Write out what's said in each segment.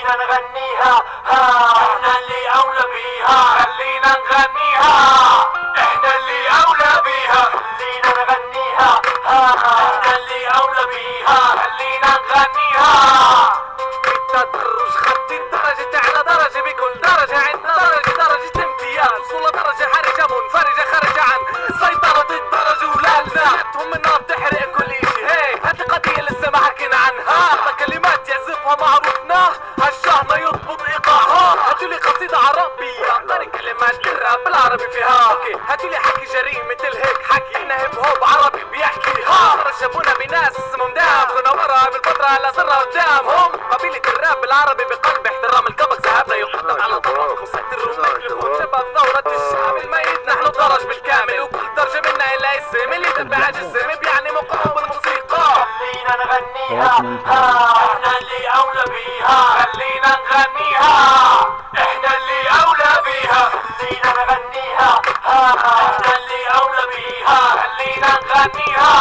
خلينا نغنيها، احنا اللي اولى بيها، خلينا نغنيها، احنا اللي اولى بيها، خلينا نغنيها، احنا اللي اولى بيها، خلينا نغنيها. بالتدرج خدت الدرجة تعلى درجة، بكل درجة عندنا درجة امتياز، وصول درجة حرجة منفرجة خارجة عن سيطرة الدرجة ولازمتهم النار تحرق كل اشي. هيك هات القضية لسه ما حكينا عنها، كلمات يعزفها ما عرفناها، هالشهنة يضبط ايقاعها. هاتولي قصيدة عربية طري كلمات الراب بالعربي فيها، اوكي هاتولي حكي جريء مثل هيك حكي، احنا هيب هوب عربي بيحكيها. رشبونا بناس اسمهم دام، كنا ورا بالفترة لا صرنا قدامهم. قبيلة الراب بالعربي بقلب احترام القبق ذهبنا يقدم على طبق خصيت الروميكروفون شباب ثورة الشعب الميت، نحن درج بالكامل وكل درجة منا إلا اسم اللي تبع جسم بيعني مقاوم الموسيقى. خلينا نغنيها، احنا اللي أولى بيها، خلينا نغنيها، احنا اللي أولى بيها، خلينا نغنيها، احنا اللي أولى بيها، خلينا نغنيها،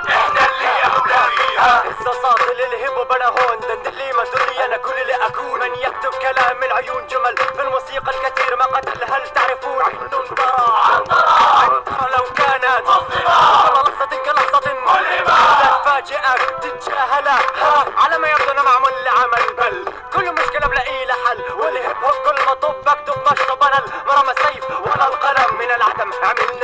احنا اللي أولى بيها. هسه صار للهب وبنا هون دندلي ما تدري انا كل اللي اكون، من يكتب كلام من عيون جمل في الموسيقى الكثير ما قتل. هل تعرفون عندهم عنترة لو كانت مظلمة، كل لحظة كلحظة ملهمة، لا تفاجئك تتجاهلها على ما يبدو انا معمول لعمل، بل كل مشكلة بلاقي لها حل. والهيب هوب كل ما طب بكتب ما اشتبه المرمى سيف ولا القلم من العدم، عمل